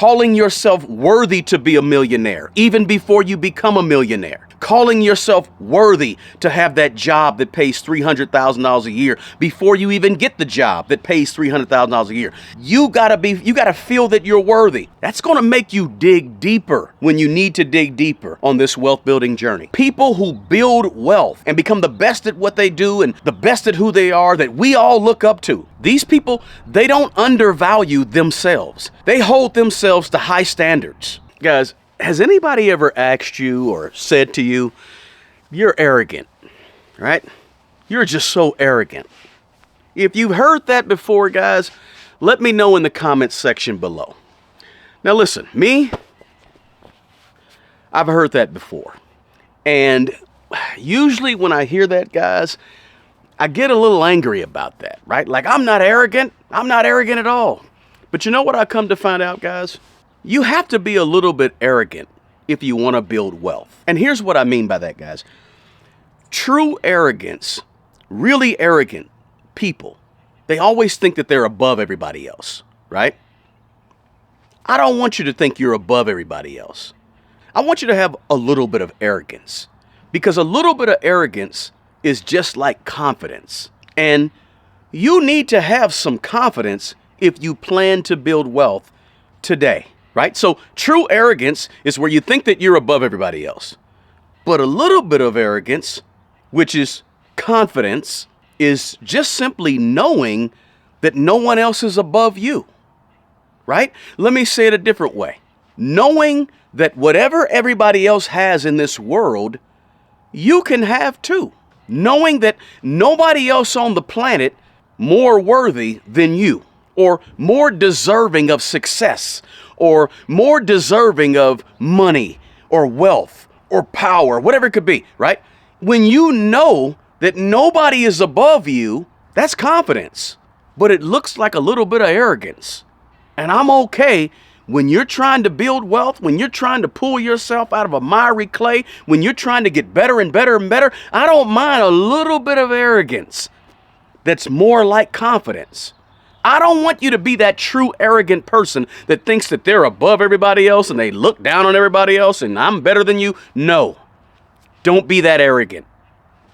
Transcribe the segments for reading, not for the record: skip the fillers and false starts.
calling yourself worthy to be a millionaire, even before you become a millionaire. Calling yourself worthy to have that job that pays $300,000 a year before you even get the job that pays $300,000 a year. You gotta feel that you're worthy. That's gonna make you dig deeper when you need to dig deeper on this wealth building journey. People who build wealth and become the best at what they do and the best at who they are that we all look up to. These people, they don't undervalue themselves. They hold themselves to high standards. Guys, has anybody ever asked you or said to you, you're arrogant, right? You're just so arrogant. If you've heard that before, guys, let me know in the comments section below. Now listen, I've heard that before. And usually when I hear that, guys, I get a little angry about that, right? Like, I'm not arrogant. I'm not arrogant at all. But you know what I come to find out, guys? You have to be a little bit arrogant if you want to build wealth. And here's what I mean by that, guys. True arrogance, really arrogant people, they always think that they're above everybody else, right? I don't want you to think you're above everybody else. I want you to have a little bit of arrogance, because a little bit of arrogance is just like confidence. And you need to have some confidence if you plan to build wealth today. Right? So true arrogance is where you think that you're above everybody else. But a little bit of arrogance, which is confidence, is just simply knowing that no one else is above you. Right? Let me say it a different way. Knowing that whatever everybody else has in this world, you can have too. Knowing that nobody else on the planet more worthy than you, or more deserving of success, or more deserving of money or wealth or power, whatever it could be, right? When you know that nobody is above you, that's confidence. But it looks like a little bit of arrogance. And I'm okay when you're trying to build wealth, when you're trying to pull yourself out of a miry clay, when you're trying to get better and better and better, I don't mind a little bit of arrogance that's more like confidence. I don't want you to be that true arrogant person that thinks that they're above everybody else and they look down on everybody else and I'm better than you. No, don't be that arrogant.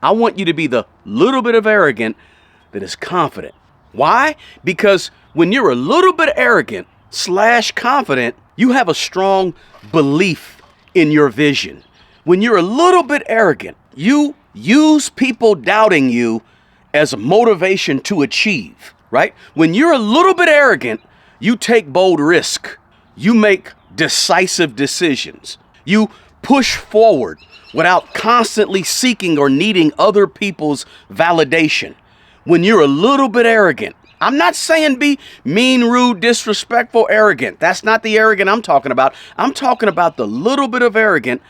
I want you to be the little bit of arrogant that is confident. Why? Because when you're a little bit arrogant / confident, you have a strong belief in your vision. When you're a little bit arrogant, you use people doubting you as a motivation to achieve. Right? When you're a little bit arrogant, you take bold risk. You make decisive decisions. You push forward without constantly seeking or needing other people's validation. When you're a little bit arrogant, I'm not saying be mean, rude, disrespectful, arrogant. That's not the arrogant I'm talking about. I'm talking about the little bit of arrogant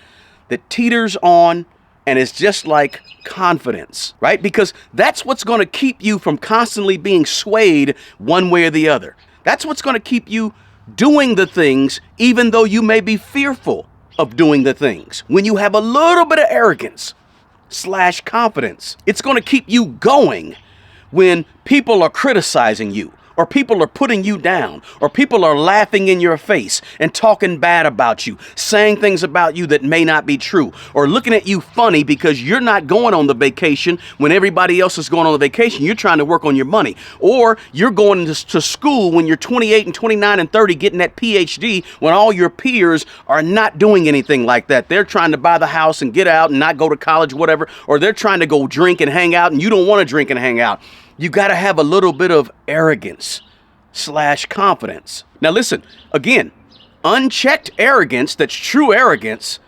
that teeters on and it's just like confidence, right? Because that's what's going to keep you from constantly being swayed one way or the other. That's what's going to keep you doing the things, even though you may be fearful of doing the things. When you have a little bit of arrogance / confidence, it's going to keep you going when people are criticizing you, or people are putting you down, or people are laughing in your face and talking bad about you, saying things about you that may not be true, or looking at you funny because you're not going on the vacation when everybody else is going on the vacation. You're trying to work on your money, or you're going to school when you're 28 and 29 and 30 getting that PhD when all your peers are not doing anything like that. They're trying to buy the house and get out and not go to college, whatever, or they're trying to go drink and hang out and you don't want to drink and hang out. You got to have a little bit of arrogance / confidence. Now listen, again, unchecked arrogance, that's true arrogance,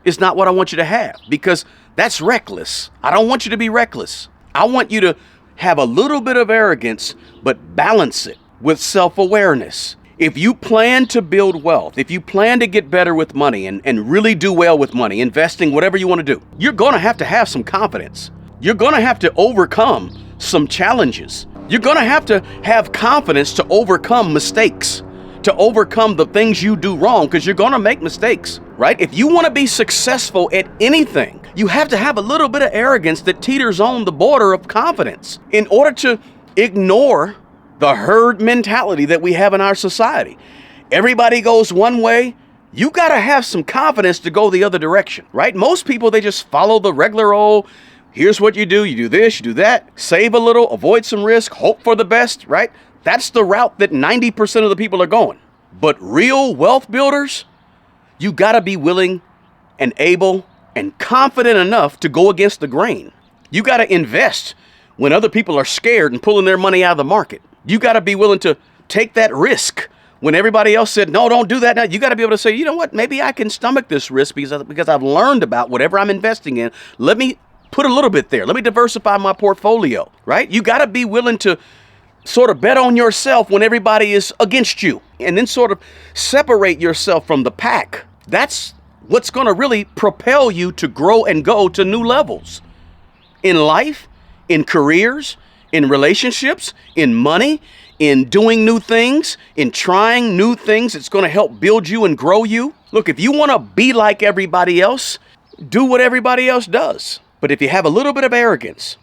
is not what I want you to have, because that's reckless. I don't want you to be reckless. I want you to have a little bit of arrogance, but balance it with self-awareness. If you plan to build wealth, if you plan to get better with money and really do well with money, investing, whatever you want to do, you're going to have some confidence. You're going to have to overcome some challenges. You're going to have confidence to overcome mistakes, to overcome the things you do wrong, because you're going to make mistakes, right? If you want to be successful at anything, you have to have a little bit of arrogance that teeters on the border of confidence in order to ignore the herd mentality that we have in our society. everybody goes one way, you got to have some confidence to go the other direction, right? Most people, they just follow the regular old, here's what you do this, you do that, save a little, avoid some risk, hope for the best, right? That's the route that 90% of the people are going. But real wealth builders, you got to be willing and able and confident enough to go against the grain. You got to invest when other people are scared and pulling their money out of the market. You got to be willing to take that risk when everybody else said, no, don't do that now. You got to be able to say, you know what, maybe I can stomach this risk because I've learned about whatever I'm investing in. Let me put a little bit there. Let me diversify my portfolio, right? You got to be willing to sort of bet on yourself when everybody is against you, and then sort of separate yourself from the pack. That's what's going to really propel you to grow and go to new levels in life, in careers, in relationships, in money, in doing new things, in trying new things. It's going to help build you and grow you. Look, if you want to be like everybody else, do what everybody else does. But if you have a little bit of arrogance,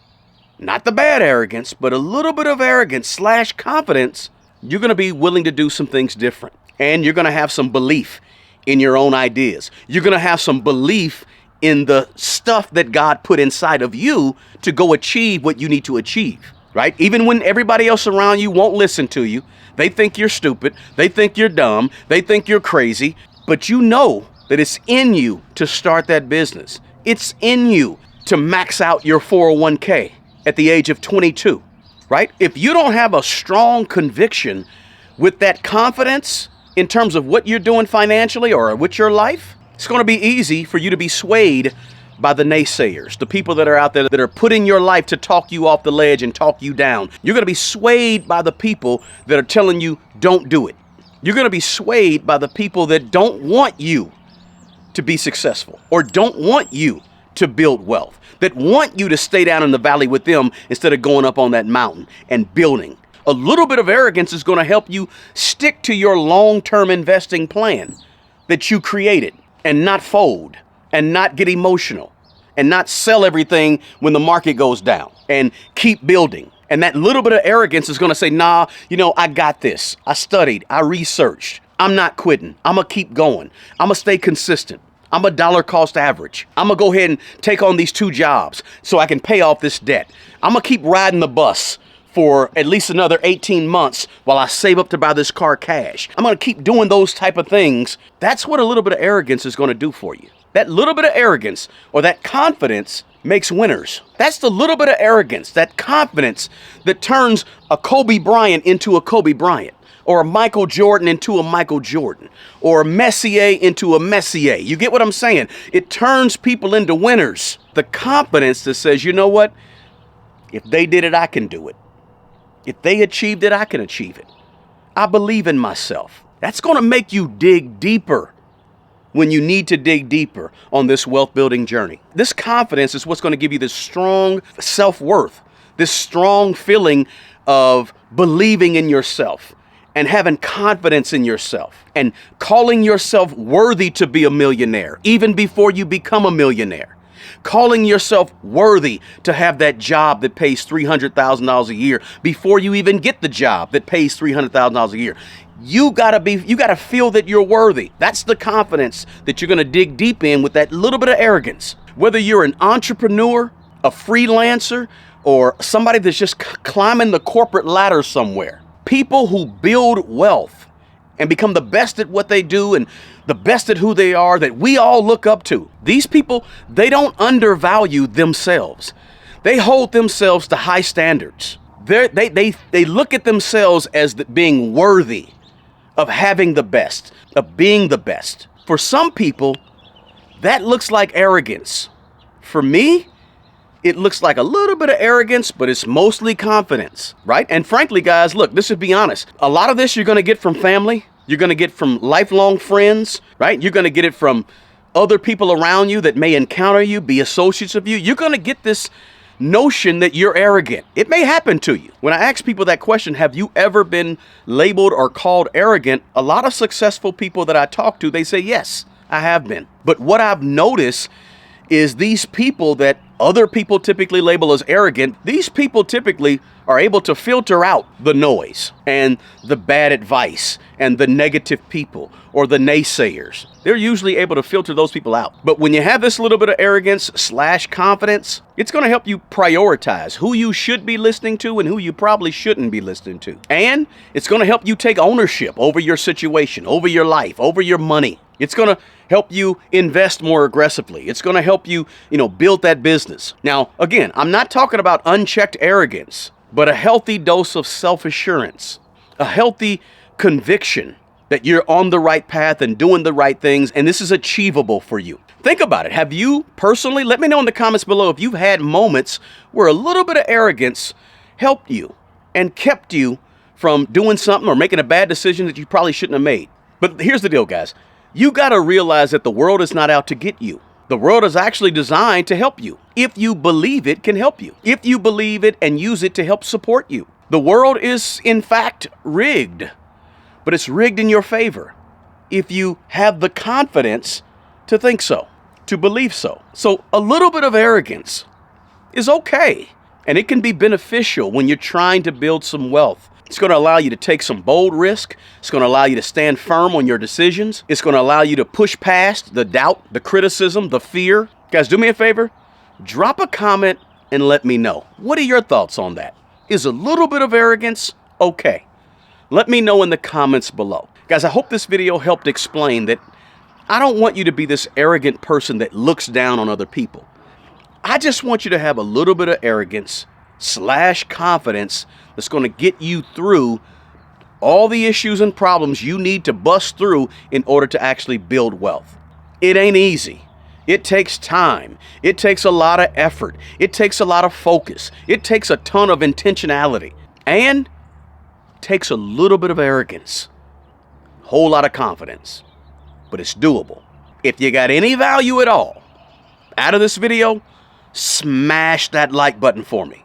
not the bad arrogance, but a little bit of arrogance / confidence, you're going to be willing to do some things different. And you're going to have some belief in your own ideas. You're going to have some belief in the stuff that God put inside of you to go achieve what you need to achieve, right? Even when everybody else around you won't listen to you, they think you're stupid, they think you're dumb, they think you're crazy, but you know that it's in you to start that business. It's in you to max out your 401k at the age of 22, right? If you don't have a strong conviction with that confidence in terms of what you're doing financially or with your life, it's going to be easy for you to be swayed by the naysayers, the people that are out there that are putting your life to talk you off the ledge and talk you down. You're going to be swayed by the people that are telling you don't do it. You're going to be swayed by the people that don't want you to be successful or don't want you to build wealth, that want you to stay down in the valley with them instead of going up on that mountain and building. A little bit of arrogance is going to help you stick to your long-term investing plan that you created and not fold and not get emotional and not sell everything when the market goes down and keep building. And that little bit of arrogance is going to say, nah, I got this. I studied. I researched. I'm not quitting. I'm going to keep going. I'm going to stay consistent. I'm a dollar cost average. I'm going to go ahead and take on these 2 jobs so I can pay off this debt. I'm going to keep riding the bus for at least another 18 months while I save up to buy this car cash. I'm going to keep doing those type of things. That's what a little bit of arrogance is going to do for you. That little bit of arrogance or that confidence makes winners. That's the little bit of arrogance, that confidence that turns a Kobe Bryant into a Kobe Bryant, or a Michael Jordan into a Michael Jordan, or a Messier into a Messier. You get what I'm saying? It turns people into winners. The confidence that says, you know what? If they did it, I can do it. If they achieved it, I can achieve it. I believe in myself. That's going to make you dig deeper when you need to dig deeper on this wealth building journey. This confidence is what's going to give you this strong self-worth, this strong feeling of believing in yourself and having confidence in yourself and calling yourself worthy to be a millionaire even before you become a millionaire. Calling yourself worthy to have that job that pays $300,000 a year before you even get the job that pays $300,000 a year. You gotta feel that you're worthy. That's the confidence that you're gonna dig deep in with that little bit of arrogance. Whether you're an entrepreneur, a freelancer, or somebody that's just climbing the corporate ladder somewhere. People who build wealth and become the best at what they do and the best at who they are that we all look up to. These people, they don't undervalue themselves. They hold themselves to high standards. They look at themselves as being worthy of having the best, of being the best. For some people, that looks like arrogance. For me, it looks like a little bit of arrogance, but it's mostly confidence, right? And frankly, guys, look, let's just be honest. A lot of this you're going to get from family. You're going to get from lifelong friends, right? You're going to get it from other people around you that may encounter you, be associates of you. You're going to get this notion that you're arrogant. It may happen to you. When I ask people that question, have you ever been labeled or called arrogant? A lot of successful people that I talk to, they say, yes, I have been. But what I've noticed is these people that other people typically label as arrogant, these people typically are able to filter out the noise and the bad advice and the negative people or the naysayers. They're usually able to filter those people out. But when you have this little bit of arrogance / confidence, it's going to help you prioritize who you should be listening to and who you probably shouldn't be listening to. And it's going to help you take ownership over your situation, over your life, over your money. It's going to help you invest more aggressively. It's going to help you, build that business. Now, again, I'm not talking about unchecked arrogance, but a healthy dose of self-assurance, a healthy conviction that you're on the right path and doing the right things, and this is achievable for you. Think about it. Have you personally, let me know in the comments below if you've had moments where a little bit of arrogance helped you and kept you from doing something or making a bad decision that you probably shouldn't have made. But here's the deal, guys. You got to realize that the world is not out to get you. The world is actually designed to help you. If you believe it can help you. If you believe it and use it to help support you. The world is, in fact, rigged. But it's rigged in your favor if you have the confidence to think so, to believe so. So a little bit of arrogance is okay. And it can be beneficial when you're trying to build some wealth. It's going to allow you to take some bold risk. It's going to allow you to stand firm on your decisions. It's going to allow you to push past the doubt, the criticism, the fear. Guys, do me a favor. Drop a comment and let me know. What are your thoughts on that? Is a little bit of arrogance okay? Let me know in the comments below. Guys, I hope this video helped explain that I don't want you to be this arrogant person that looks down on other people. I just want you to have a little bit of arrogance / confidence that's going to get you through all the issues and problems you need to bust through in order to actually build wealth. It ain't easy. It takes time. It takes a lot of effort. It takes a lot of focus. It takes a ton of intentionality. And takes a little bit of arrogance. Whole lot of confidence. But it's doable. If you got any value at all out of this video, smash that like button for me.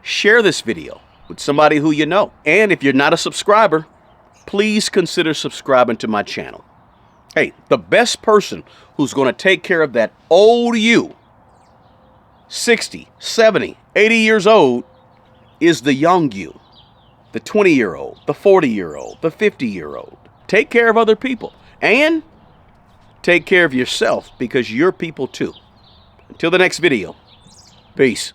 Share this video with somebody who you know. And if you're not a subscriber, please consider subscribing to my channel. Hey, the best person who's going to take care of that old you, 60, 70, 80 years old, is the young you, the 20-year-old, the 40-year-old, the 50-year-old. Take care of other people and take care of yourself because you're people too. Until the next video, peace.